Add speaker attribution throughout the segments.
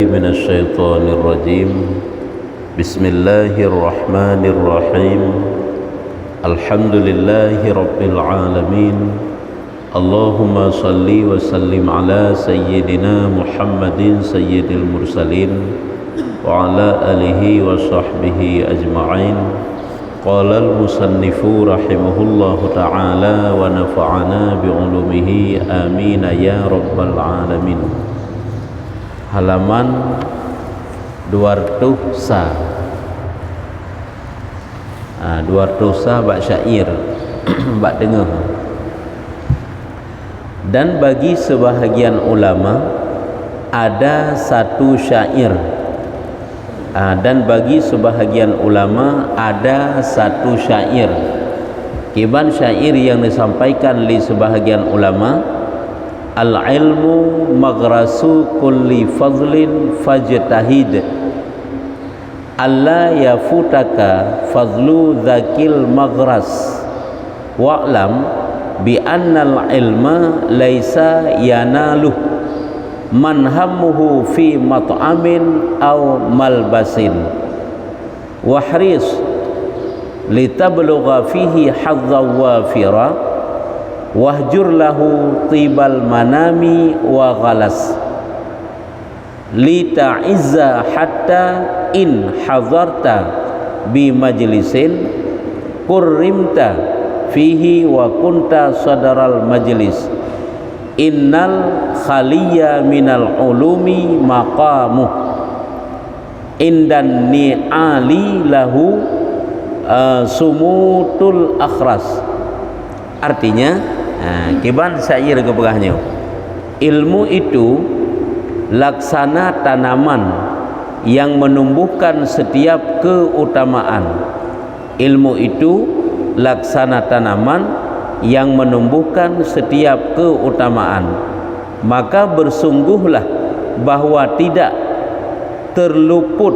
Speaker 1: من الشيطان الرجيم بسم الله الرحمن الرحيم الحمد لله رب العالمين اللهم صل وسلم على سيدنا محمد سيد المرسلين وعلى آله وصحبه أجمعين قال المصنف رحمه الله تعالى ونفعنا بعلومه آمين يا رب العالمين. Halaman 200 bak syair bak dengar. Dan bagi sebahagian ulama ada satu syair, dan bagi sebahagian ulama ada satu syair. Kiban syair yang disampaikan oleh sebahagian ulama, al-ilmu maghrasu kulli fadlin fajtahid alla yafutaka fadlu dzakil maghras wa'lam bi annal ilma laisa yanaluh man hammuhu fi mat'amin aw malbasin wahris litablugha fihi hadza wafira wahjur lahu tibal manami wa ghalas lita'izza hatta in hadarta bi majlisin kurrimta fihi wa kunta sadaral majlis innal khaliya minal ulumi maqamuh indan ni'ali lahu sumutul akhras. Artinya kiban syair kebegahnya, ilmu itu laksana tanaman yang menumbuhkan setiap keutamaan. Ilmu itu laksana tanaman yang menumbuhkan setiap keutamaan. Maka bersungguhlah bahwa tidak terluput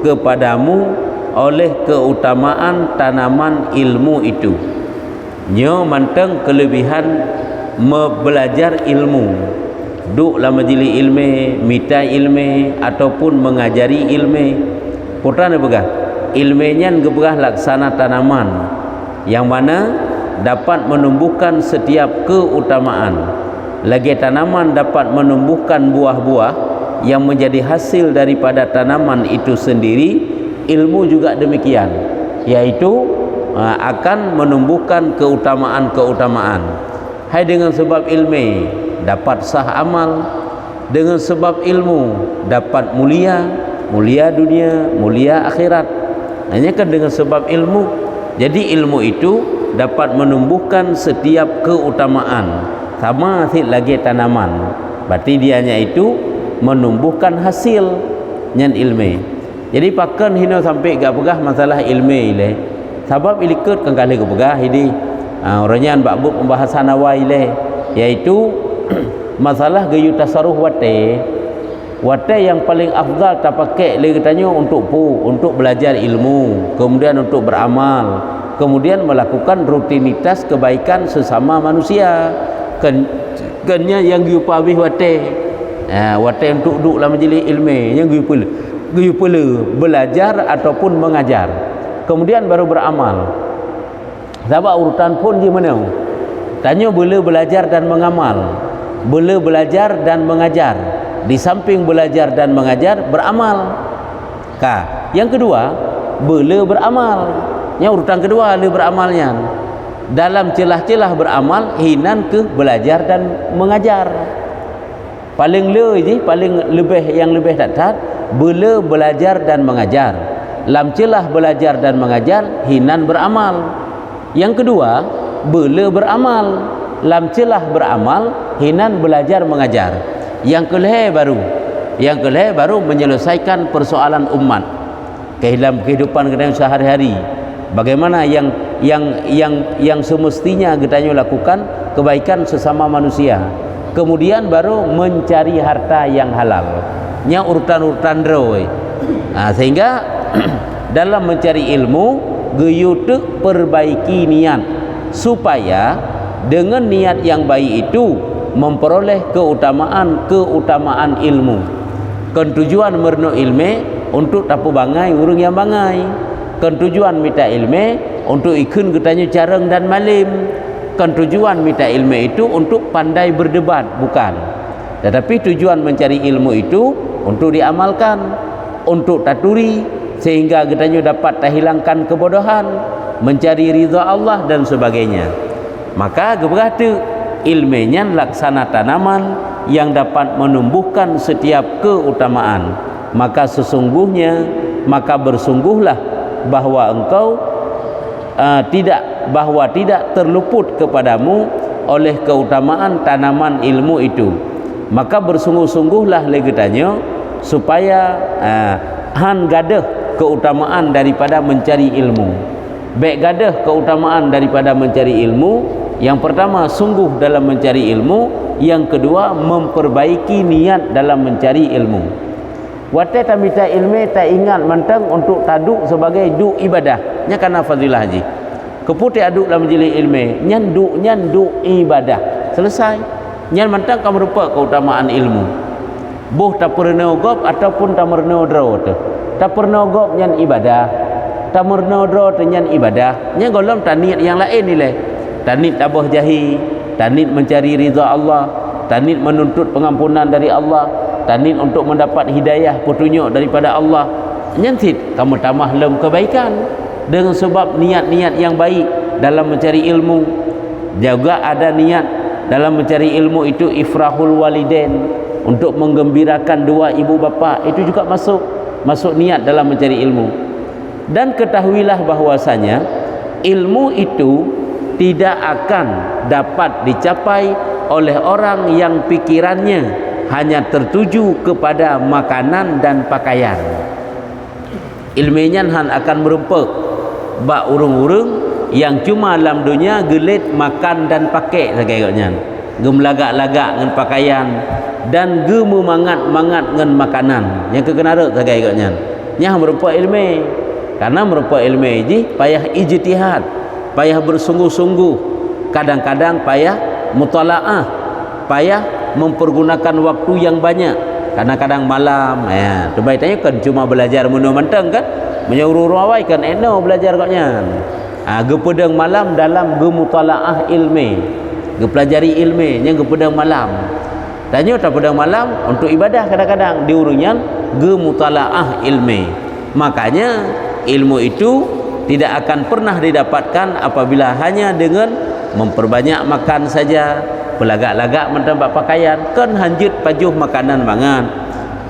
Speaker 1: kepadamu oleh keutamaan tanaman ilmu itu. Nyo manteng kelebihan belajar ilmu, duk la majlis ilmu, minta ilmu ataupun mengajari ilmu. Putra begah ilmunya gebegah laksana tanaman yang mana dapat menumbuhkan setiap keutamaan. Lagi tanaman dapat menumbuhkan buah-buah yang menjadi hasil daripada tanaman itu sendiri. Ilmu juga demikian, yaitu akan menumbuhkan keutamaan-keutamaan. Hai dengan sebab ilmu dapat sah amal, dengan sebab ilmu dapat mulia dunia, mulia akhirat. Hanya kan dengan sebab ilmu. Jadi ilmu itu dapat menumbuhkan setiap keutamaan. Sama lagi tanaman. Berarti dianya itu menumbuhkan hasil nyan ilmu. Jadi pakan hina sampai gak pegah masalah ilmu ile. Sebab ilikut kan kali kepegah ini orangnya bab pembahasan awal ile, yaitu masalah gayu tasarruf wate yang paling afdal tak pakai lagi tanya untuk belajar ilmu, kemudian untuk beramal, kemudian melakukan rutinitas kebaikan sesama manusia. Kenya yang gayu pabih wate untuk duduk dalam majlis ilmu yang gayu pula belajar ataupun mengajar, kemudian baru beramal. Sebab urutan pun di mana? Tanya boleh belajar dan mengamal, boleh belajar dan mengajar. Di samping belajar dan mengajar, beramal. Yang kedua, boleh beramal. Yang urutan kedua boleh beramalnya. Dalam celah-celah beramal, hinan ke belajar dan mengajar. Paling lebih datat, boleh belajar dan mengajar. Lam celah belajar dan mengajar, hinan beramal. Yang kedua, boleh beramal. Lam celah beramal, hinan belajar mengajar. Yang kelih baru menyelesaikan persoalan umat dalam kehidupan kita sehari-hari. Bagaimana yang semestinya kita lakukan kebaikan sesama manusia. Kemudian baru mencari harta yang halal. Nya urutan-urutan roy. Sehingga dalam mencari ilmu geyutuk perbaiki niat supaya dengan niat yang baik itu memperoleh keutamaan ilmu. Kan tujuan merno ilme untuk tapu bangai urang yang bangai. Kan tujuan minta ilme untuk ikun katanya careng dan malim. Kan tujuan minta ilme itu untuk pandai berdebat, bukan. Tetapi tujuan mencari ilmu itu untuk diamalkan, untuk taturi sehingga katanya dapat terhilangkan kebodohan, mencari ridha Allah dan sebagainya. Maka berarti ilmunya laksana tanaman yang dapat menumbuhkan setiap keutamaan. Maka sesungguhnya, maka bersungguhlah bahwa engkau tidak terluput kepadamu oleh keutamaan tanaman ilmu itu. Maka bersungguh-sungguhlah legetannya supaya han gadah keutamaan daripada mencari ilmu. Baik gadah keutamaan daripada mencari ilmu. Yang pertama, sungguh dalam mencari ilmu. Yang kedua, memperbaiki niat dalam mencari ilmu. Wate tamita ilmu tak ingat mentang untuk taduk sebagai duk ibadah. Nya kana fadilah haji. Keputih aduk dalam majlis ilmu, nyan duk ibadah. Selesai. Nyan mentang kamu rupa keutamaan ilmu. Boh tak pernah gop ataupun tak pernah draw tu. Tak pernah gop nyan ibadah. Tak pernah draw tu nyan ibadah. Nya golong tanit yang lain nilai. Tanit tabah jahi, tanit mencari ridha Allah, tanit menuntut pengampunan dari Allah, tanit untuk mendapat hidayah petunjuk daripada Allah. Nyantit kamu tambah lem kebaikan dengan sebab niat-niat yang baik dalam mencari ilmu. Juga ada niat dalam mencari ilmu itu ifrahul walidain, untuk menggembirakan dua ibu bapa, itu juga masuk niat dalam mencari ilmu. Dan ketahuilah bahwasanya ilmu itu tidak akan dapat dicapai oleh orang yang pikirannya hanya tertuju kepada makanan dan pakaian. Ilmunya akan merempek bak urung-urung yang cuma dalam dunia gelit makan dan pakai sagayanya, gemlagak-lagak dengan pakaian dan gememangat-mangat dengan makanan yang kekenara sagayanya. Nya merempek ilmu. Karena merempek ilmu ini payah ijtihad, payah bersungguh-sungguh, kadang-kadang payah mutalaah, payah mempergunakan waktu yang banyak, kadang-kadang malam. Ya, tu baik tanya kan cuma belajar mentang kan, menyuruh rawai kan eno belajar katnya. Gepedang malam dalam gemutalaah ilmi, gepelajari ilmi yang gepedang malam. Tanya tak pedang malam untuk ibadah kadang-kadang diurunyan gemutalaah ilmi. Makanya ilmu itu tidak akan pernah didapatkan apabila hanya dengan memperbanyak makan saja, pelagak-lagak menambah pakaian, kan hanjit pajuh makanan mangan,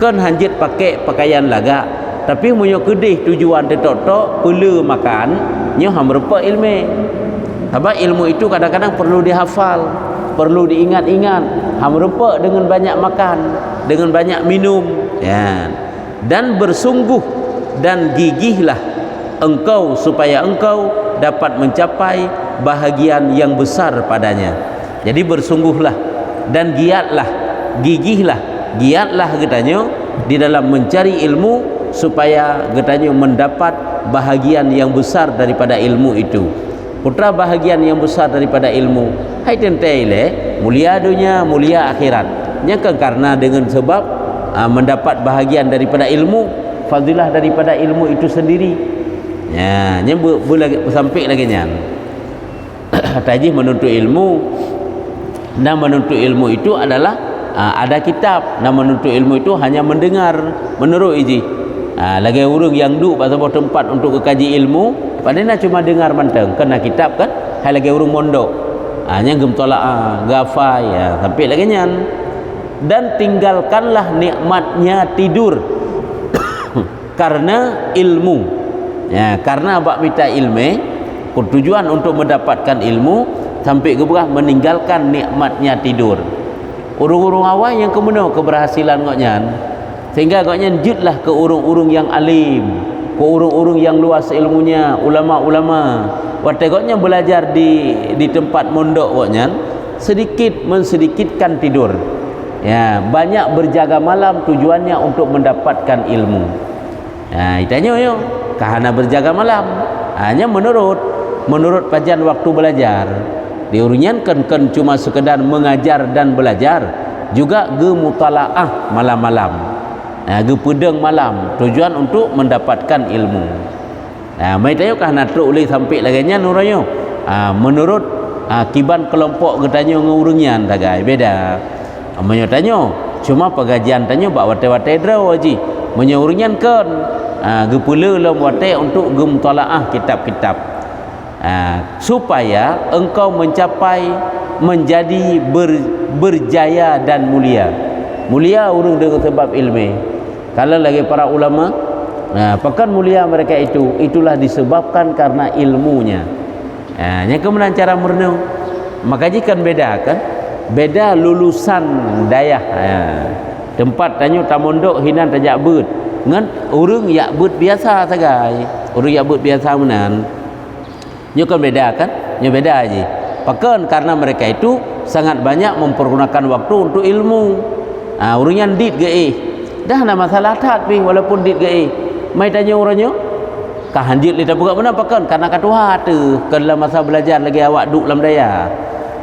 Speaker 1: kan hanjit pakai pakaian lagak, tapi punya kedih tujuan tetok-tok perlu makan, nyo hamrupa ilmu. Sebab ilmu itu kadang-kadang perlu dihafal, perlu diingat-ingat, hamrupa dengan banyak makan, dengan banyak minum, ya. Dan bersungguh dan gigihlah engkau supaya engkau dapat mencapai bahagian yang besar padanya. Jadi bersungguhlah dan giatlah, gigihlah, giatlah katanya di dalam mencari ilmu supaya katanya mendapat bahagian yang besar daripada ilmu itu. Putra bahagian yang besar daripada ilmu, hai tentele mulia dunia, mulia akhirat. Nya karena dengan sebab mendapat bahagian daripada ilmu, fadilah daripada ilmu itu sendiri. Ya, nya sampai lagi nya. Tajih menuntut ilmu, dan menuntut ilmu itu adalah ada kitab, dan menuntut ilmu itu hanya mendengar, menurut iji. Lagi urang yang duk pada sebuah tempat untuk kaji ilmu, padahal cuma dengar menteng, kena kitab kan, hai lagi urang mondok. Nya gem tolak gafai, ya, sampai lagi nya. Dan tinggalkanlah nikmatnya tidur karena ilmu. Ya, karena abak minta ilmu, tujuan untuk mendapatkan ilmu, sampai keberah meninggalkan nikmatnya tidur. Urung-urung awal yang kemudian keberhasilan ngoknya, sehingga ngoknya jutlah ke urung-urung yang alim, ke urung-urung yang luas ilmunya, ulama-ulama. Waktu ngoknya belajar di tempat mondok ngoknya, sedikit mensedikitkan tidur. Ya, banyak berjaga malam tujuannya untuk mendapatkan ilmu. Ya, itanya yo karena berjaga malam hanya menurut pajan waktu belajar diurunyankan kan cuma sekedar mengajar dan belajar, juga gemutalaah malam-malam. Ge pedang malam tujuan untuk mendapatkan ilmu. Mai tayo kah natruk oleh sampai laganya nuranyo. Menurut kiban kelompok getanyo ngurungian tagai beda. Menyo tanyo cuma pengajian tanyo bak wate-wate draw haji. Menyo urungian kan ge pula lom wate untuk ge mutalaah kitab-kitab. Supaya engkau mencapai menjadi berjaya dan mulia. Mulia urung dengan sebab ilmu. Kalau lagi para ulama, pekan mulia mereka itulah disebabkan karena ilmunya. Yang kemudian cara merenung, maka jikan beda kan, beda lulusan dayah. Tempat tanyo tamondok hinan tajak bet, ngan urung yak bet biasa sagai, urung yak bet biasa menan. Nyo kan beda kan, nyo beda aja. Pekan karena mereka itu sangat banyak mempergunakan waktu untuk ilmu. Urungan dit ge dah nak masalah tak pi walaupun dit ge mai tanya orangnya kah hanjit li tak buka benar pakan karena katuha tu kalau masa belajar lagi awak duk dalam daya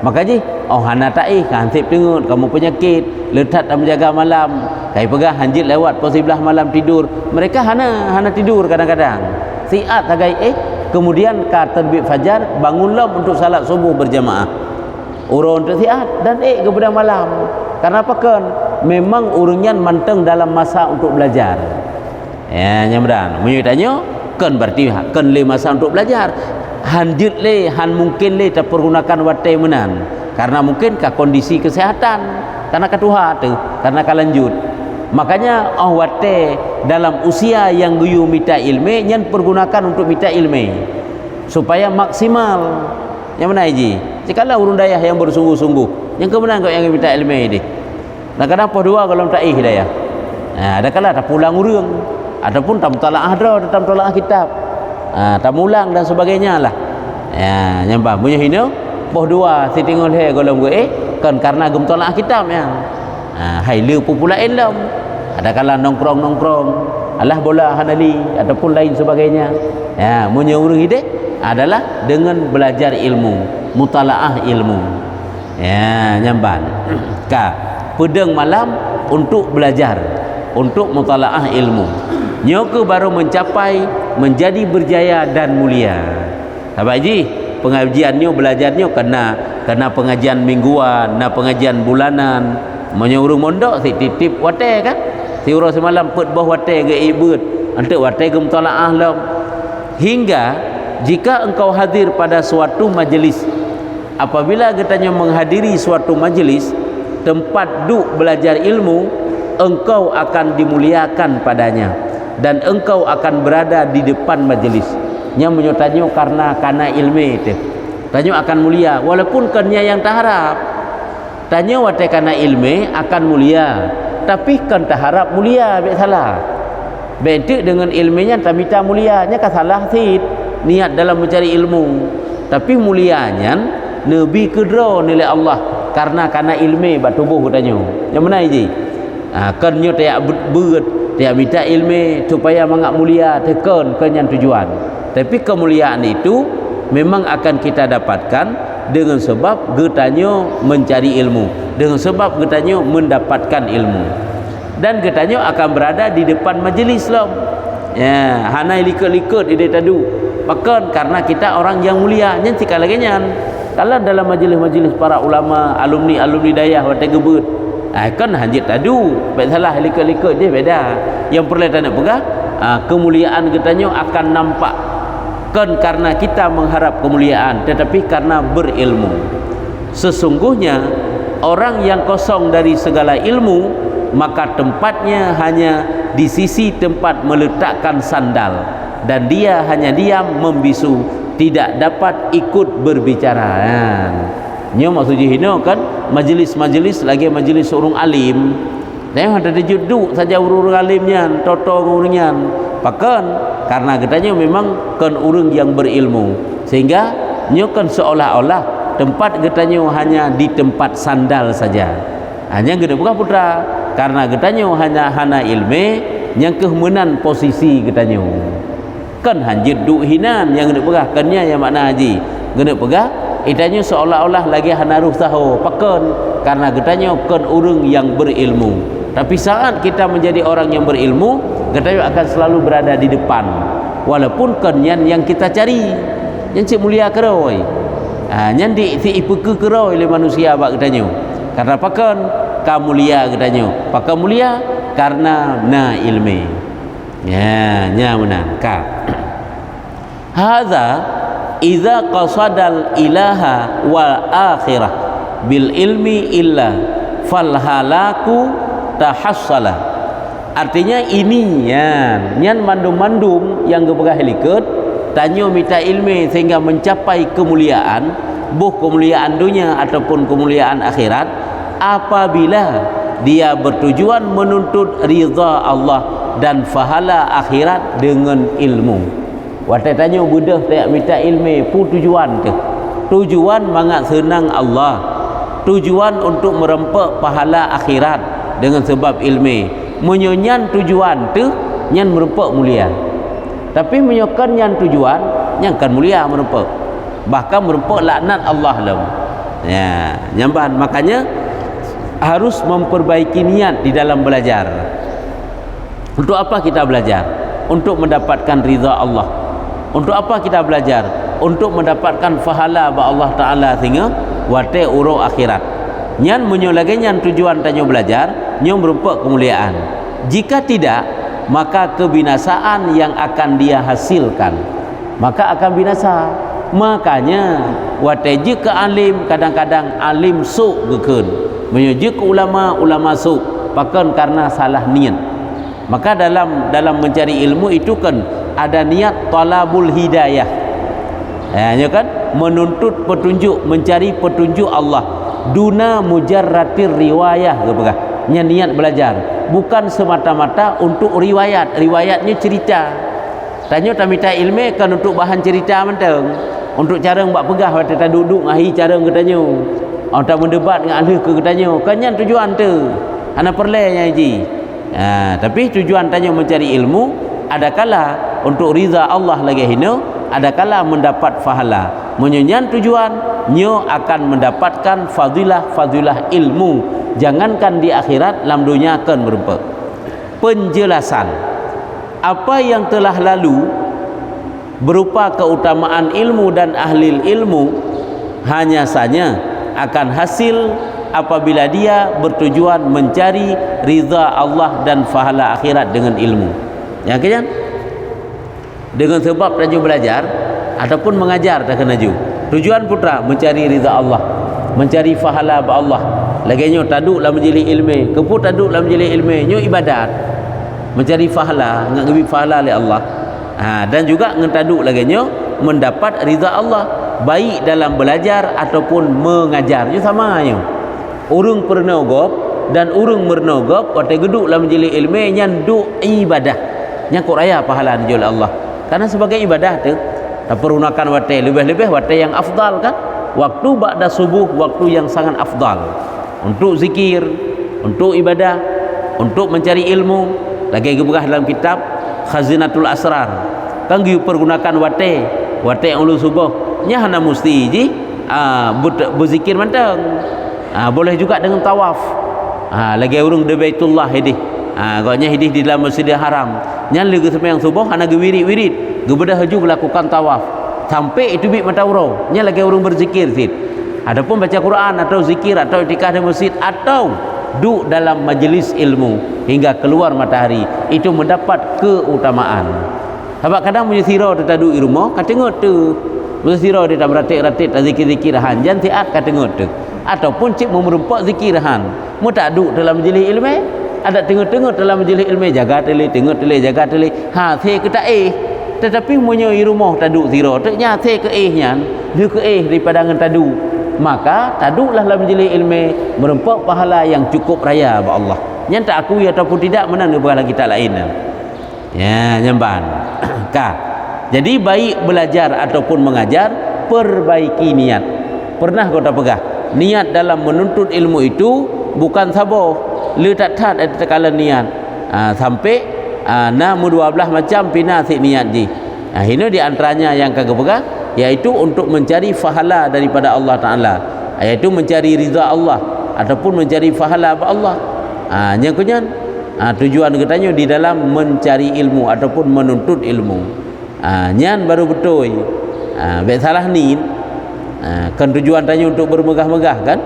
Speaker 1: maka ji hana tak hansip tengut kamu penyakit letat tak menjaga malam kai pegah hanjit lewat pos sebelah malam tidur mereka hana tidur kadang-kadang siat tagai kemudian ka terbit fajar bangunlah untuk salat subuh berjamaah urun tu siat dan ke bedah malam karena apa kan memang urungan manteng dalam masa untuk belajar. Nyamran menyitanya kan berarti kan le masa untuk belajar. Hanjut le han mungkin le terpergunakan wate menan. Karena mungkin ke kondisi kesehatan, karena katuha tu, karena kalanjut. Makanya wate dalam usia yang guyu minta ilmu nyen pergunakan untuk minta ilmu supaya maksimal. Yang mana ji? Jikalau urun dayah yang bersungguh-sungguh, yang kemenang kau yang minta ilmu ini. Nah kenapa dua kalau tak hidayah? Ada kala tak pulang urang ataupun tak mutalaah draw tak mutalaah kitab. Tak mulang dan sebagainya lah. Nyambah punya hino boh dua si tinggal he golong gue kan karena gem mutalaah kitab yang. Hai lu pula elam. Ada kala nongkrong-nongkrong, alah bola hanali ataupun lain sebagainya. Punya urang hide adalah dengan belajar ilmu, mutalaah ilmu. Nyamban. Pedang malam untuk belajar, untuk mutalaah ilmu. Nyoke baru mencapai menjadi berjaya dan mulia. Sahabat ji, pengajiannya belajarnya kena pengajian mingguan, na pengajian bulanan. Menyuruh mondok si titip wate kan? Si urus semalam pet bawah wate ke ibut, antuk wate ke mutalaah lam. Hingga jika engkau hadir pada suatu majlis, apabila katanya menghadiri suatu majlis tempat duk belajar ilmu, engkau akan dimuliakan padanya dan engkau akan berada di depan majlis. Nya menyotanya karena ilmu itu. Tanya akan mulia walaupun kenya yang taharap. Tanya wate karena ilmu akan mulia, tapi kan taharap mulia baik salah. Beda dengan ilmunya tak minta mulianya kan salah sid niat dalam mencari ilmu. Tapi mulianya nabi kedra nilai Allah karena ilmu bat tubuh katanya. Yang mana ji? Kenyo tak berat, tak minta ilmu supaya mangak mulia tekan kenyan tujuan. Tapi kemuliaan itu memang akan kita dapatkan dengan sebab getanya mencari ilmu, dengan sebab getanya mendapatkan ilmu. Dan getanya akan berada di depan majlis lah. Hanai likat-likat di tadu. Bahkan karena kita orang yang mulia, nyen sikal lagi nyen. Kalau dalam majlis-majlis para ulama, alumni dayah wate gebut, kan hanjit tadu, baik salah likat-likat je beda. Yang perlu tak nak pegang, kemuliaan katanya akan nampak. Kan karena kita mengharap kemuliaan, tetapi karena berilmu. Sesungguhnya orang yang kosong dari segala ilmu, maka tempatnya hanya di sisi tempat meletakkan sandal, dan dia hanya diam membisu, tidak dapat ikut berbicara. Nyo maksud hino kan majlis-majlis lagi majlis urung alim. Tengok ada duduk saja urung alimnya, toto urungnya. Pakan karena katanya memang kan urung yang berilmu, sehingga nyo kan seolah-olah tempat katanya hanya di tempat sandal saja. Hanya gede bukan putra karena katanya hana ilmu yang kemenan posisi katanya. Kan hanjit duk hinan yang gede pegah kannya yang makna haji gede pegah itanya seolah-olah lagi hana ruh saho pakan karena katanya kan urung yang berilmu. Tapi saat kita menjadi orang yang berilmu, kita akan selalu berada di depan. Walaupun kenyan yang kita cari, yang cik mulia keroi. Yang di ipeke keroi oleh manusia bak katanya. Karena pakan kamulia katanya. Pakan mulia karena na ilmi. Ya, nya menang. Ka. Hadza idza qasadal ilaha wal akhirah bil ilmi illa fal halaku tahassala. Artinya ini nyan mandum-mandum yang gebegah liket tanyo minta ilmu sehingga mencapai kemuliaan, buh kemuliaan dunia ataupun kemuliaan akhirat, apabila dia bertujuan menuntut ridha Allah dan pahala akhirat dengan ilmu. Watai tanyo budah tak minta ilmu pu tujuan ke? Tujuan mangat senang Allah, tujuan untuk merempak pahala akhirat dengan sebab ilmu. Menyonyan tujuan tu nyan merempak mulia, tapi menyokan nyan tujuan nyan kan mulia merempak, bahkan merempak laknat Allah lam. Ya, nyamban. Makanya harus memperbaiki niat di dalam belajar. Untuk apa kita belajar? Untuk mendapatkan ridha Allah. Untuk apa kita belajar? Untuk mendapatkan pahala ba Allah Taala sehingga wate uro akhirat. Nyan menyolagi nyan tujuan tanyo belajar nyo merempak kemuliaan. Jika tidak, maka kebinasaan yang akan dia hasilkan, maka akan binasa. Makanya wateje ke alim, kadang-kadang alim suk gekun, menuju ke ulama suk pakan karena salah niat. Maka dalam mencari ilmu itu kan ada niat talabul hidayah, ya kan, menuntut petunjuk, mencari petunjuk Allah duna mujarratir riwayah gebegah. Niat belajar bukan semata-mata untuk riwayatnya cerita. Tanya tak minta ilmu kan untuk bahan cerita mentang, untuk cara buat pegah waktu tak duduk ngahi cara katanya, tak mendebat dengan ahli ke katanya. Kan yang tujuan tu ana perlenya ji. Tapi tujuan tanya mencari ilmu adakala untuk riza Allah lagi hino, adakala mendapat pahala. Menyenyan tujuan nyo akan mendapatkan fadilah ilmu. Jangankan di akhirat, dalam dunia akan merempak. Penjelasan apa yang telah lalu berupa keutamaan ilmu dan ahli ilmu hanya saja akan hasil apabila dia bertujuan mencari ridha Allah dan pahala akhirat dengan ilmu. Ya kan? Dengan sebab raju belajar ataupun mengajar tak kena ju. Tujuan putra mencari ridha Allah, mencari pahala ba Allah. Laginya taduk lah menjadi ilmu, keput taduk lah menjadi ilmu, nyo ibadat, mencari pahala, ngebi pahala oleh Allah. Dan juga ngentaduk laginya mendapat ridha Allah, baik dalam belajar ataupun mengajar. Itu sama nyo. Urung pernogop dan urung mernogop, waktu geduk lah menjadi ilmu, nyan duk ibadah, nyan kok raya pahala ni oleh Allah. Karena sebagai ibadah tu, tak pergunakan waktu lebih-lebih waktu yang afdal kan? Waktu ba'da subuh, waktu yang sangat afdal. Untuk zikir, untuk ibadah, untuk mencari ilmu. Lagi gebegah dalam kitab Khazinatul Asrar kan pergunakan wate yang ulu subuh nya hana musti ji berzikir mantang. Boleh juga dengan tawaf. Lagi urung de Baitullah hidih, gaknya hidih di dalam Masjidil Haram nya lagi sembahyang subuh hana gewirid gebedah haju melakukan tawaf sampai itu bik matauro nya lagi urung berzikir sit. Adapun baca Quran atau zikir atau itikaf di masjid atau duduk dalam majlis ilmu hingga keluar matahari, itu mendapat keutamaan. Sebab kadang punya sirau dia duduk di rumah kata tengok tu, punya sirau dia tak beratik-ratik tak zikir-zikirahan jangan tiat kata tengok tu, ataupun cik merempak zikirahan mu tak duduk dalam majlis ilmu, ada tengok-tengok dalam majlis ilmu, jaga tele tengok tele jaga tele the ke tak tetapi punya di rumah tak duduk sirau tu nya the ke nya dia ke daripada ngan tadu, maka taduklah dalam majlis ilmu merempak pahala yang cukup raya ba Allah. Yang tak akui ataupun tidak menang daripada kita lain. Ya, nyamban. Jadi baik belajar ataupun mengajar, perbaiki niat. Pernah kau tak pegah? Niat dalam menuntut ilmu itu bukan sabar. Letak tat ada tekala niat. Sampai namu 12 macam pinasik niat ji. Ini di antaranya yang kagak pegah, yaitu untuk mencari pahala daripada Allah Ta'ala, yaitu mencari ridha Allah ataupun mencari pahala Allah. nya kunyan tujuan katanya di dalam mencari ilmu ataupun menuntut ilmu. Nyan baru betul. Baik salah ni kan tujuan tanya untuk bermegah-megah kan.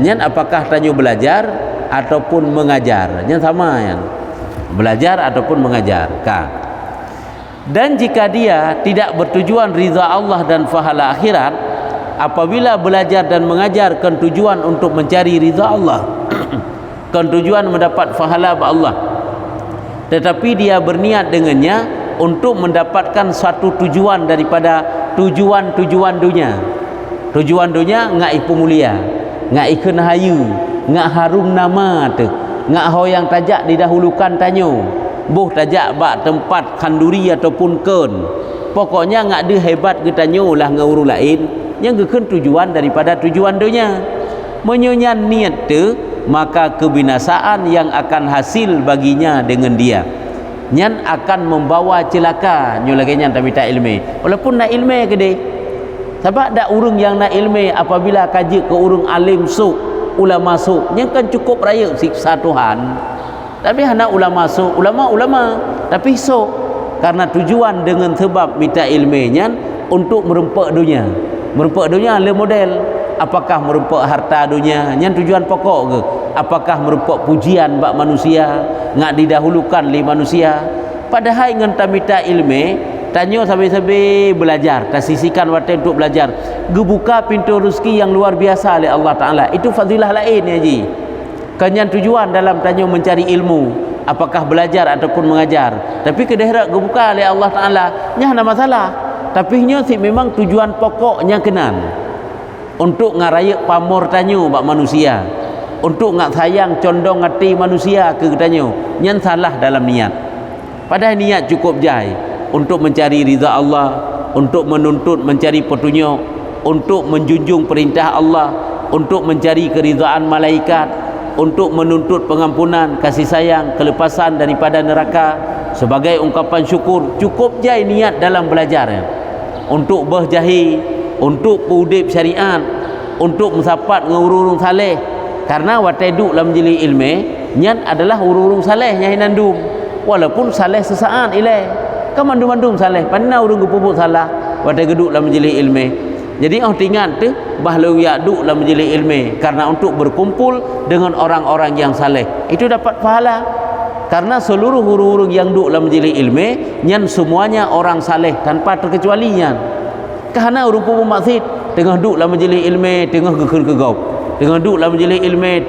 Speaker 1: Nyan apakah tanya belajar ataupun mengajar? Nyan sama yan. Belajar ataupun mengajar. Dan jika dia tidak bertujuan ridha Allah dan pahala akhirat, apabila belajar dan mengajar kan tujuan untuk mencari ridha Allah, kan tujuan mendapat pahala Allah, tetapi dia berniat dengannya untuk mendapatkan satu tujuan daripada tujuan-tujuan dunia. Tujuan dunia ngai pemulia, ngai kenahayu, ngai harum nama tu, ngai hoyang tajak didahulukan tanyo, boh tajak bak tempat kanduri ataupun ken. Pokoknya ngai dia hebat ke tanyo lah ngai urus lain, yang geken tujuan daripada tujuan dunia. Menyonya niat tu, maka kebinasaan yang akan hasil baginya dengan dia. Nyan akan membawa celaka nyo lagi nyan tak minta ilmu. Walaupun nak ilmu ke dia. Sebab dak urung yang nak ilmu apabila kaji ke urung alim suk, ulama suk, nyan kan cukup raya siksa Tuhan. Tapi hendak ulama suk, ulama tapi suk karena tujuan dengan sebab minta ilmu nyan untuk merempak dunia. Merempak dunia le model. Apakah merempak harta dunia? Nyan tujuan pokok ke? Apakah merempak pujian bak manusia? Ngak didahulukan li manusia? Padahal dengan tamita ilmu, tanya sampai-sampai belajar, kasihkan waktu untuk belajar. Gebuka pintu rezeki yang luar biasa oleh Allah Ta'ala. Itu fadilah lain ya ji. Kanyan tujuan dalam tanya mencari ilmu, apakah belajar ataupun mengajar. Tapi kedahrak gebuka oleh Allah Ta'ala, nya ada masalah. Tapi nya si memang tujuan pokoknya kenan. Untuk ngarayak pamor tanyo bak manusia, untuk ngak sayang condong hati manusia ke tanyo, nyan salah dalam niat. Padahal niat cukup jai untuk mencari ridha Allah, untuk menuntut mencari petunjuk, untuk menjunjung perintah Allah, untuk mencari keridhaan malaikat, untuk menuntut pengampunan, kasih sayang, kelepasan daripada neraka sebagai ungkapan syukur. Cukup jai niat dalam belajar ya. Untuk berjahil, untuk pudip syariat, untuk mensapat dengan urung saleh. Karena wateduk dalam jeli ilmu nyan adalah urung saleh yang hinandum, walaupun saleh sesaat ilai kan mandum-mandum saleh panna urung gepupuk salah watai geduk dalam jeli ilmu. Jadi tingat tu bahalu ya duk dalam jeli ilmu karena untuk berkumpul dengan orang-orang yang saleh itu dapat pahala. Karena seluruh urung-urung yang duk dalam jeli ilmu nyan semuanya orang saleh tanpa terkecualinya. Kerana urung pun maksud tengah duk dalam majlis ilmu, tengah gegau, tengah duk dalam majlis ilmu,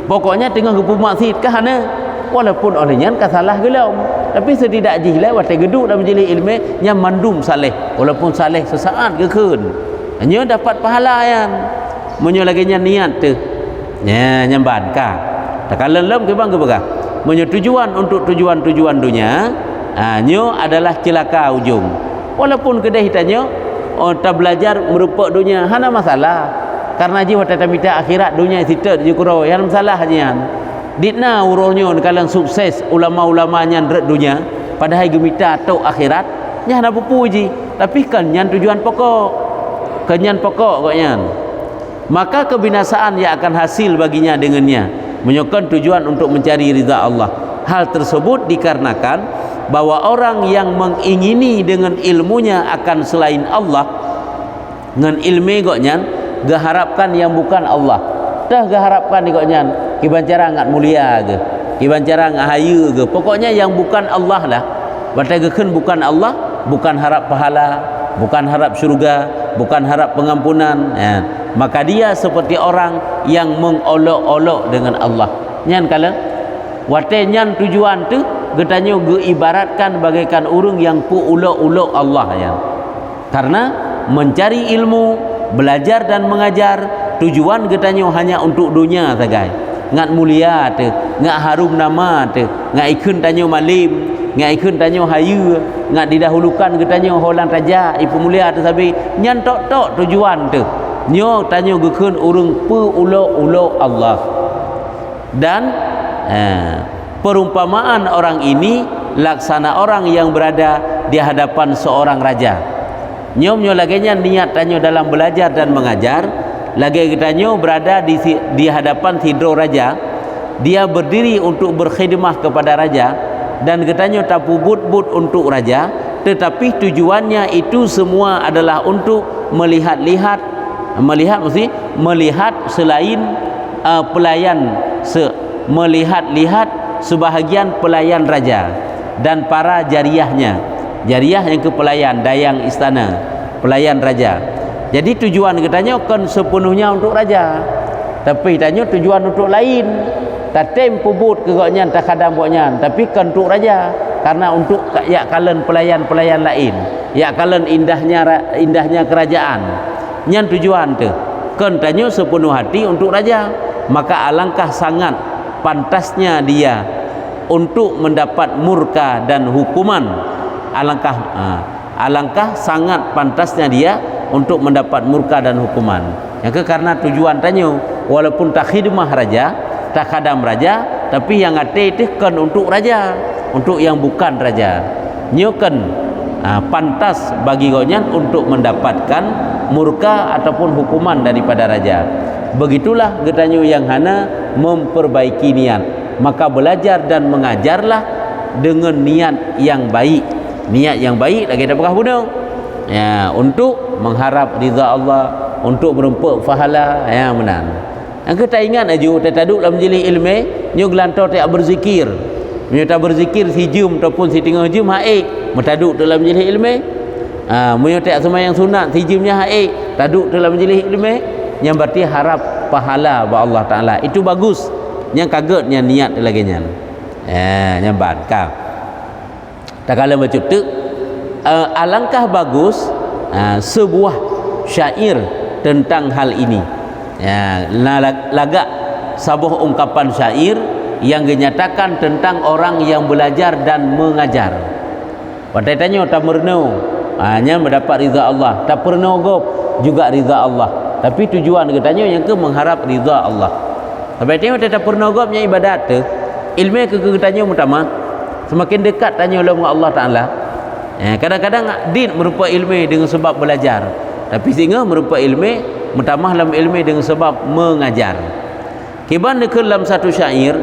Speaker 1: pokoknya tengah gepu maksud kerana walaupun olehnya kan salah gelam, tapi setidak jihlah watai geduk dalam majlis ilmu yang mandum saleh, walaupun saleh sesaat gekun, hanya dapat pahala yang menyo lagi niat tu, nyamban ka, tak kalah lem ke bang ke bagah, menyo tujuan untuk tujuan dunia, nyo adalah celaka ujung, walaupun kedai hitanyo tak belajar merupak dunia hana masalah karena ji wata tamita akhirat dunia sitat je kurau yang masalah hajian ditna urunyo kalang sukses ulama-ulama nyan red dunia padahal gemita atau akhirat nya hana pupu ji tapi kan nyan tujuan pokok kenyan pokok kok nyan maka kebinasaan yang akan hasil baginya dengannya menyokong tujuan untuk mencari ridha Allah. Hal tersebut dikarenakan bahwa orang yang mengingini dengan ilmunya akan selain Allah dengan ilmu goknyan geharapkan yang bukan Allah dah geharapkan goknyan kiban cara ngat mulia ke kiban cara ngat hayu ke pokoknya yang bukan Allah lah batai geken bukan Allah bukan harap pahala bukan harap syurga bukan harap pengampunan ya. Maka dia seperti orang yang mengolok-olok dengan Allah nyan kala watai nyan tujuan tu getanyo geibaratkan bagaikan urung yang pu ulok-ulok Allah ya. Karena mencari ilmu, belajar dan mengajar tujuan getanyo hanya untuk dunia sagai. Ngat mulia tu, ngat harum nama tu, ngat ikun tanyo malim, ngat ikun tanyo hayu, ngat didahulukan getanyo holang raja, ipu mulia tu sabi nyan tok-tok tujuan tu. Nyo tanyo gekun urung pu ulok-ulok Allah. Dan perumpamaan orang ini laksana orang yang berada di hadapan seorang raja. Nyomnyo lagenya niat tanyo dalam belajar dan mengajar, lagi tanyo berada di hadapan hidro raja. dia berdiri untuk berkhidmah kepada raja dan katanya tak but-but untuk raja, tetapi tujuannya itu semua adalah untuk melihat selain pelayan melihat sebahagian pelayan raja dan para jariahnya. Jariah yang ke pelayan, dayang istana, pelayan raja. Jadi tujuan katanya kan sepenuhnya untuk raja, tapi tanya tujuan untuk lain. Tatem pubut kegaknya tak kadang buatnya, tapi kan untuk raja, karena untuk ya kalen pelayan-pelayan lain, ya kalen indahnya kerajaan. Nyan tujuan tu kan tanya sepenuh hati untuk raja, maka alangkah sangat pantasnya dia untuk mendapat murka dan hukuman. Alangkah sangat pantasnya dia untuk mendapat murka dan hukuman. Yang karena tujuan tanya walaupun tak khidmah raja, tak khadam raja, tapi yang ada itu kan untuk raja, untuk yang bukan raja. Nyokan pantas bagi gonyan untuk mendapatkan murka ataupun hukuman daripada raja. Begitulah getanyo yang hana memperbaiki niat. Maka belajar dan mengajarlah dengan niat yang baik. Niat yang baik lagi tak berkah bunuh. Ya, untuk mengharap ridha Allah, untuk berempuk pahala, ya menang. Yang kita ingat aja, kita duduk dalam majlis ilmu, nyo gelantar tak berzikir. Nyo tak berzikir si jum ataupun si tengah jum haik, metaduk dalam majlis ilmu. Nyo tak sembahyang sunat, si jumnya haik, taduk dalam majlis ilmu, yang berarti harap pahala ba Allah Taala. Itu bagus. Yang kagetnya niat lagi nya. Nyambat kau. Tak kala macam tu, alangkah bagus sebuah syair tentang hal ini. Ya, lagak sebuah ungkapan syair yang menyatakan tentang orang yang belajar dan mengajar. Pada tanya tak merno, hanya mendapat ridha Allah. Tak pernah gop juga ridha Allah. Tapi tujuan katanya yang ke mengharap ridha Allah. Sampai tengok tak pernah gop nya ibadat tu. Ilmu ke katanya utama. Semakin dekat tanya oleh Allah Taala. Kadang-kadang din merupa ilmu dengan sebab belajar. Tapi sehingga merupa ilmu mutamah dalam ilmu dengan sebab mengajar. Kiban dikir dalam satu syair,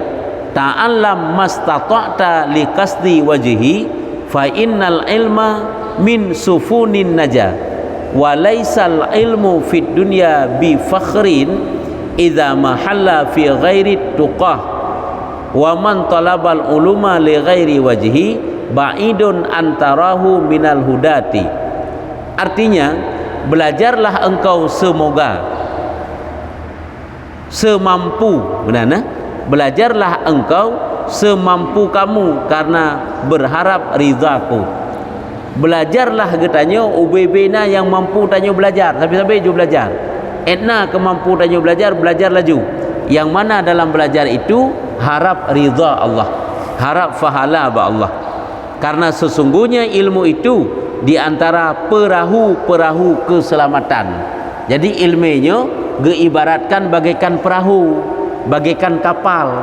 Speaker 1: ta'allam mastata'ta li qasdi wajhi fa innal ilma min sufunin naja wa laysal ilmu fid dunya bi fakhrin idza mahalla fi ghairi tuqah wa man talabal uluma li ghairi wajhi ba'idun antarahu minal hudati. Artinya, belajarlah engkau semampu, benar nah? Belajarlah engkau semampu kamu karena berharap ridhaku. Belajarlah katanya ubebena yang mampu tanya belajar, sampai juga belajar. Etna kemampu tanya belajar laju. Yang mana dalam belajar itu harap ridha Allah, harap pahala ba Allah. Karena sesungguhnya ilmu itu di antara perahu-perahu keselamatan. Jadi ilmunya diibaratkan bagaikan perahu, bagaikan kapal.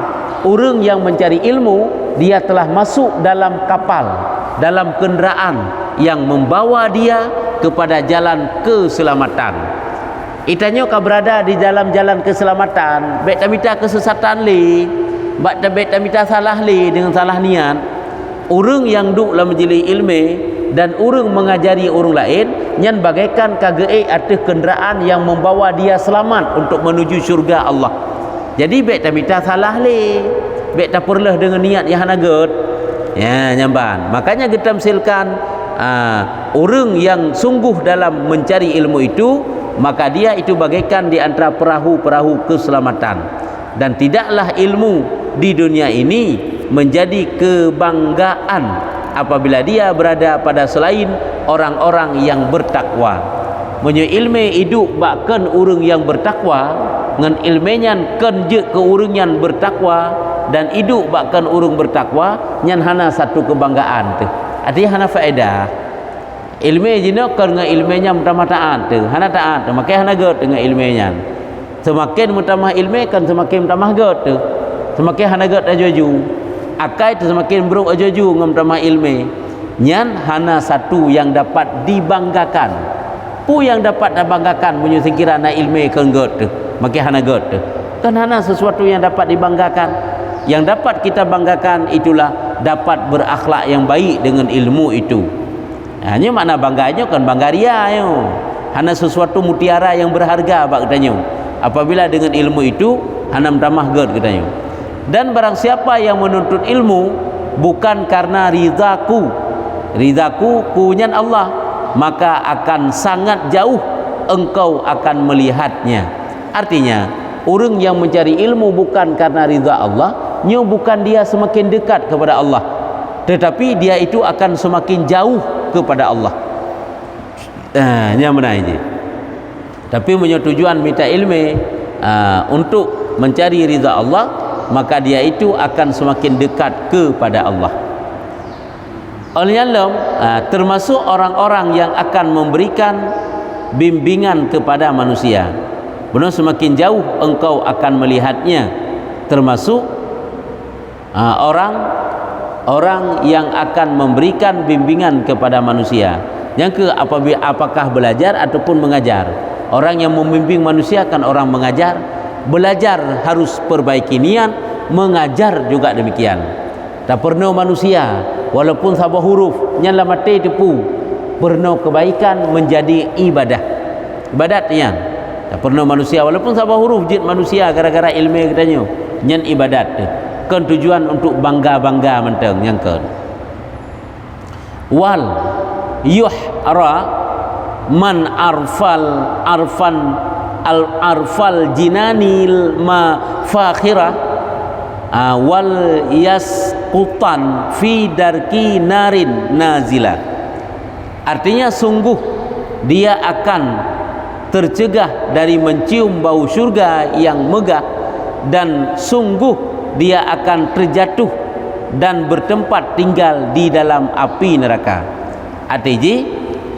Speaker 1: Orang yang mencari ilmu, dia telah masuk dalam kapal, dalam kenderaan yang membawa dia kepada jalan keselamatan. Itanya kau berada di dalam jalan keselamatan, baik tak minta kesesatan li, baik tak minta salah li dengan salah niat. Orang yang duduk dalam majlis ilmu dan orang mengajari orang lain yang bagaikan kagei atas kenderaan yang membawa dia selamat untuk menuju syurga Allah. Jadi baik tak minta salah le, baik tak perlah dengan niat yang hanaget. Ya, nyamban. Makanya kita misalkan orang yang sungguh dalam mencari ilmu itu, maka dia itu bagaikan di antara perahu-perahu keselamatan. Dan tidaklah ilmu di dunia ini menjadi kebanggaan apabila dia berada pada selain orang-orang yang bertakwa. Menyo ilmu hidup bahkan orang yang bertakwa dengan ilmunya kan je ke orang yang bertakwa dan hidup bahkan orang bertakwa nyan hana satu kebanggaan tu. Artinya hana faedah. Ilmu jina kan dengan ilmunya mutamah taat tu. Hana taat tu makai hana get dengan ilmunya. Semakin mutamah ilmu kan semakin mutamah get tu. Semakin hana get aju-aju. Akai tu semakin buruk aju-aju dengan mutamah ilmu. Nyan hana satu yang dapat dibanggakan. Pu yang dapat dibanggakan punya sekiranya ilmu kan get tu. Makin hana get tu. Kan hana sesuatu yang dapat dibanggakan. yang dapat kita banggakan itulah dapat berakhlak yang baik dengan ilmu itu. Hanya makna bangganya kan bangga ria yo. Hana sesuatu mutiara yang berharga bak katanya. Apabila dengan ilmu itu hana tamah ged katanya. Dan barang siapa yang menuntut ilmu bukan karena ridaku kunyan Allah, maka akan sangat jauh engkau akan melihatnya. Artinya orang yang mencari ilmu bukan karena ridha Allah, nyo bukan dia semakin dekat kepada Allah, tetapi dia itu akan semakin jauh kepada Allah. Yang mana ini? Tapi tujuan minta ilmu untuk mencari ridha Allah, maka dia itu akan semakin dekat kepada Allah. Oleh Allah, termasuk orang-orang yang akan memberikan bimbingan kepada manusia. Benar, semakin jauh engkau akan melihatnya. Termasuk orang yang akan memberikan bimbingan kepada manusia. Yang apakah belajar ataupun mengajar. Orang yang membimbing manusia kan orang mengajar. Belajar harus perbaiki niat, mengajar juga demikian. Tak pernah manusia walaupun sabah huruf nyala mati tepu, pernah kebaikan menjadi ibadatnya. Tak pernah manusia walaupun sabah huruf jid manusia gara-gara ilmu katanya nyan ibadat kan tujuan untuk bangga menteng yang kan. Wal yuhra man arfal jinanil mafakhirah wal yasqutan fi darki narin nazila. Artinya sungguh dia akan tercegah dari mencium bau syurga yang megah, dan sungguh dia akan terjatuh dan bertempat tinggal di dalam api neraka. Artinya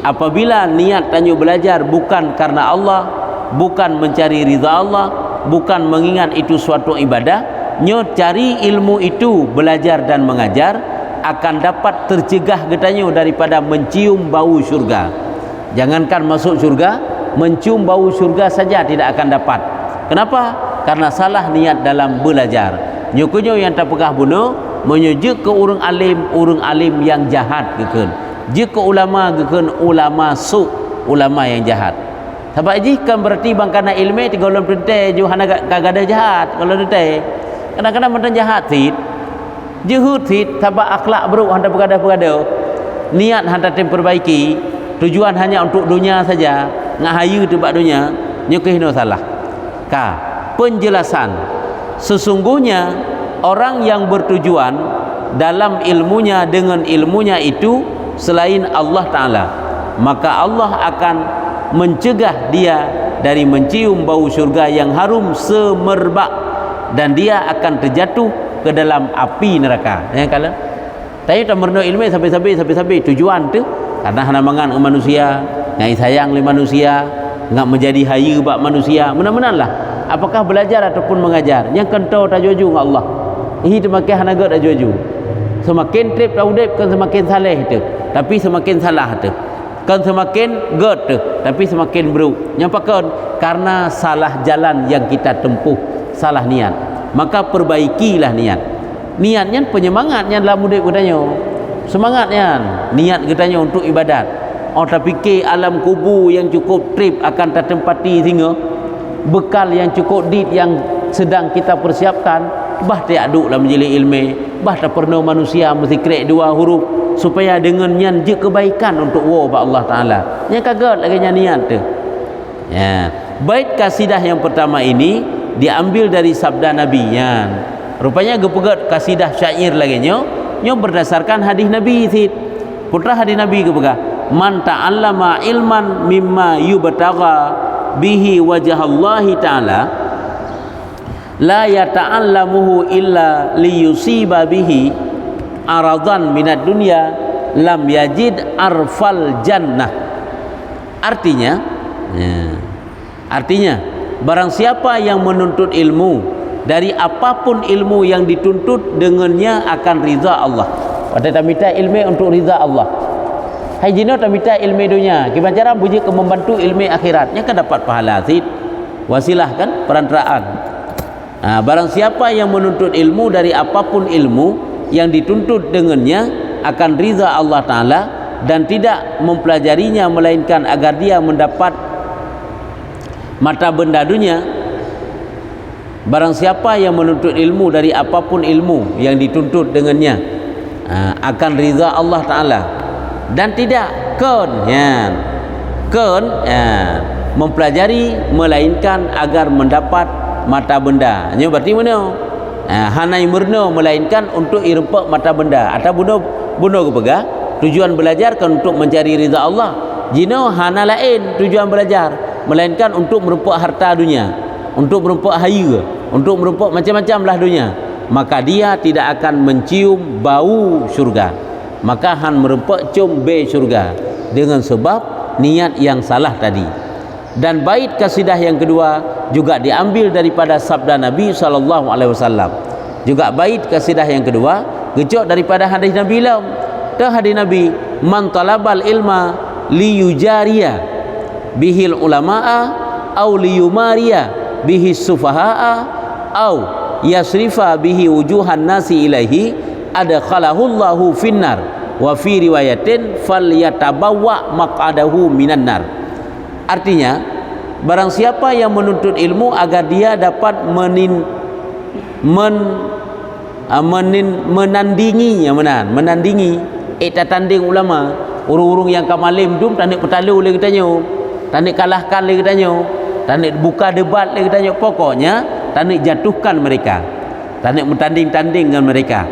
Speaker 1: apabila niat tanyo belajar bukan karena Allah, bukan mencari ridha Allah, bukan mengingat itu suatu ibadah, nyo cari ilmu itu, belajar dan mengajar, akan dapat tercegah getanyo daripada mencium bau syurga. Jangankan masuk syurga, mencium bau syurga saja tidak akan dapat. Kenapa? Karena salah niat dalam belajar. Nyukunyo yang tak pegah bunuh menyujuk ke orang alim yang jahat geken. Jika ulama geken ulama ulama yang jahat. Sebab ji kan berarti bangkana ilmu tiga ulam tente ju hana kagada jahat kalau tente. Kadang-kadang mentang jahat fit. Juhud fit sebab akhlak buruk handa pegada. Niat handa perbaiki, tujuan hanya untuk dunia saja, ngahayu tu bak dunia, nyukihno salah. Penjelasan sesungguhnya orang yang bertujuan dalam ilmunya dengan ilmunya itu selain Allah Ta'ala, maka Allah akan mencegah dia dari mencium bau syurga yang harum semerbak, dan dia akan terjatuh ke dalam api neraka. Yang kala tapi tak merno ilmu sampai tujuan tu karena hana mangan ke manusia, ngai sayang le manusia, ngak menjadi hayu bak manusia. Benar-benarlah apakah belajar ataupun mengajar yang kentau tak juju dengan Allah. Ini semakin hana gad tak juju. Semakin trip taudip kan semakin saleh tu, tapi semakin salah tu. Kan semakin gad tu, tapi semakin buruk. Nyampakan karena salah jalan yang kita tempuh, salah niat. Maka perbaikilah niat. Niatnya penyemangatnya dalam mudik katanya. Semangatnya niat katanya untuk ibadat. Oh tak fikir alam kubur yang cukup trip akan tertempati sehingga bekal yang cukup dit yang sedang kita persiapkan, bah tak aduk dalam menjadi ilmu, bah tak pernah manusia mesti krek dua huruf supaya dengan nyan je kebaikan untuk Allah Ta'ala. Yang kaget lagi niat tu. Ya, bait kasidah yang pertama ini diambil dari sabda Nabi. Ya, rupanya gepegat kasidah syair lagi nyo berdasarkan hadis Nabi itu. Putra hadis Nabi gepegah, man ta'allama ilman mimma yubtagha bihi wajhallahi ta'ala la yata'allamuhu illa liyusiba bihi aradan minad dunya lam yajid arfal jannah. Artinya barang siapa yang menuntut ilmu dari apapun ilmu yang dituntut dengannya akan ridha Allah. Pada minta ilmu untuk ridha Allah. Hai jino tak minta ilmu dunia. Gimana cara puji ke membantu ilmu akhiratnya kan dapat pahala sid. Wasilah kan perantaraan. Barang siapa yang menuntut ilmu dari apapun ilmu yang dituntut dengannya akan ridha Allah Ta'ala dan tidak mempelajarinya melainkan agar dia mendapat mata benda dunia. Barang siapa yang menuntut ilmu dari apapun ilmu yang dituntut dengannya akan ridha Allah Ta'ala dan tidak mempelajari melainkan agar mendapat mata benda. Nya berarti mana? Hanai murna melainkan untuk irempak mata benda. Atau bunuh ke pegah tujuan belajar kan untuk mencari ridha Allah. Jino hana lain tujuan belajar melainkan untuk merempak harta dunia, untuk merempak harta, untuk merempak macam-macam lah dunia. Maka dia tidak akan mencium bau syurga. Maka han merempak cium be syurga dengan sebab niat yang salah tadi. Dan bait kasidah yang kedua juga diambil daripada sabda Nabi SAW. Juga bait kasidah yang kedua gejok daripada hadis Nabi lam. Hadis Nabi, man talabal ilma liyujariya bihil ulama'a au liyumariya bihi sufaha'a au yasrifa bihi wujuhan nasi ilaihi adkhalahullahu finnar wa fi riwayatin falyatabawwa maq'adahu minan nar. Artinya, barang siapa yang menuntut ilmu agar dia dapat menandingi tanding ulama, urung-urung yang kamalim dum tanik petalu le katanya, tanik kalahkan le katanya, tanik buka debat le katanya, pokoknya tanik jatuhkan mereka, tanik mentanding-tanding dengan mereka,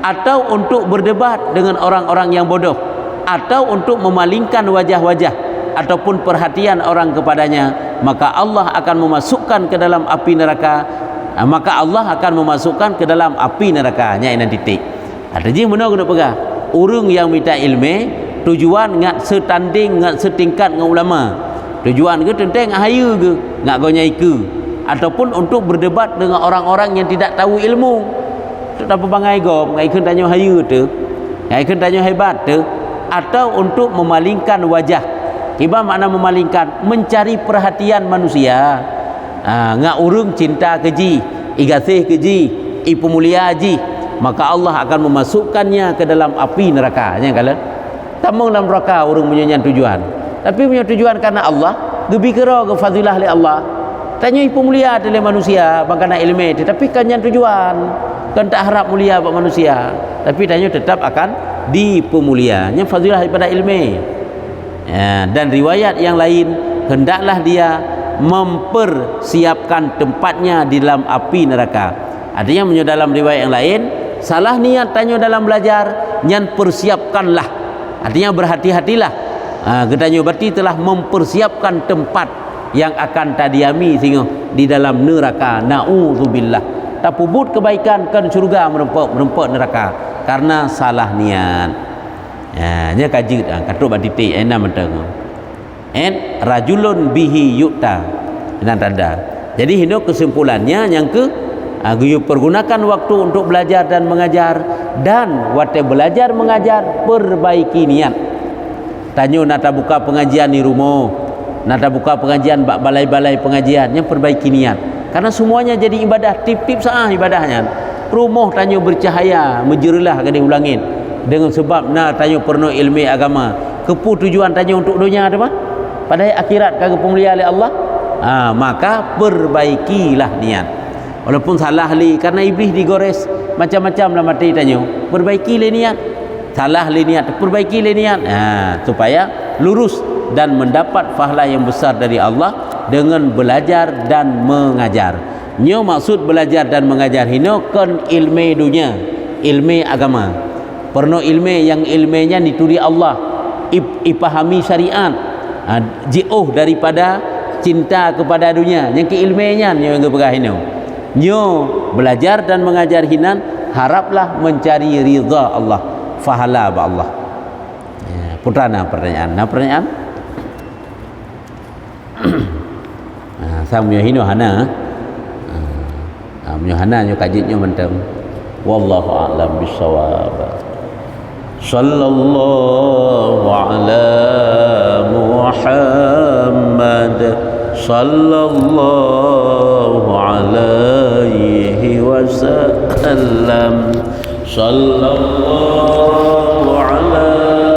Speaker 1: atau untuk berdebat dengan orang-orang yang bodoh, atau untuk memalingkan wajah-wajah ataupun perhatian orang kepadanya, maka Allah akan memasukkan ke dalam api neraka. Maka Allah akan memasukkan ke dalam api neraka. Nya ini titik. Ada je mana kena pegang. Urang yang minta ilmu tujuan ngat setanding, ngat setingkat dengan ulama. Tujuan ke tentang haya ke, ngat gonyai ke, ataupun untuk berdebat dengan orang-orang yang tidak tahu ilmu. Tu tak bangai go, ngai keun tanya haya tu, ngai keun tanya hebat tu, atau untuk memalingkan wajah. Iba makna memalingkan, mencari perhatian manusia. Ngak urung cinta keji, igasih keji, ipu mulia ji, maka Allah akan memasukkannya ke dalam api neraka. Nya kala tamung dalam neraka urung punya tujuan. Tapi punya tujuan karena Allah, gebi kira ke fadilah li Allah. Tanya ipu mulia oleh manusia bangkana ilmu, tetapi kan yang tujuan kan tak harap mulia buat manusia, tapi tanya tetap akan dipemulia. Nya fadilah daripada ilmu. Dan riwayat yang lain, hendaklah dia mempersiapkan tempatnya di dalam api neraka. Artinya menurut dalam riwayat yang lain, salah niat tanya dalam belajar, nyan persiapkanlah. Artinya berhati-hatilah. Katanya berarti telah mempersiapkan tempat yang akan tadiami sehingga di dalam neraka. Na'udzubillah. Tak pubut kebaikan kan syurga merempak neraka karena salah niat. Nya kaji katuk bat titik enam mentang. Rajulun bihi yu'ta. Ini tanda. Jadi hino kesimpulannya yang ke pergunakan waktu untuk belajar dan mengajar, dan waktu belajar mengajar perbaiki niat. Tanyo nata buka pengajian di rumah, nata buka pengajian bak balai-balai pengajian, yang perbaiki niat. Karena semuanya jadi ibadah, tip-tip sah ibadahnya. Rumah tanyo bercahaya, menjerilah ke ulangin. Dengan sebab tanyo perno ilmu agama. Kepu tujuan tanyo untuk dunia ada apa? Pada akhirat kagak pemulia oleh Allah. Maka perbaikilah niat. Walaupun salah li karena iblis digores macam-macam lah mati tanyo. Perbaiki li niat. Salah li niat, perbaiki li niat. Supaya lurus dan mendapat pahala yang besar dari Allah dengan belajar dan mengajar. Nyo maksud belajar dan mengajar hino kan ilmu dunia, ilmu agama. Perno ilmu yang ilmunya dituri Allah, ipahami syariat, jauh daripada cinta kepada dunia. Yang keilmunya nyo yang bergah hino. Nyo belajar dan mengajar hinan, haraplah mencari ridha Allah, fahala ba Allah. Putrana pertanyaan. Pertanyaan? Saya punya hino hana. Punya hana nyo kajitnya mentang. Wallahu a'lam bissawab. Sallallahu ala Muhammad sallallahu alaihi wasallam. Sallallahu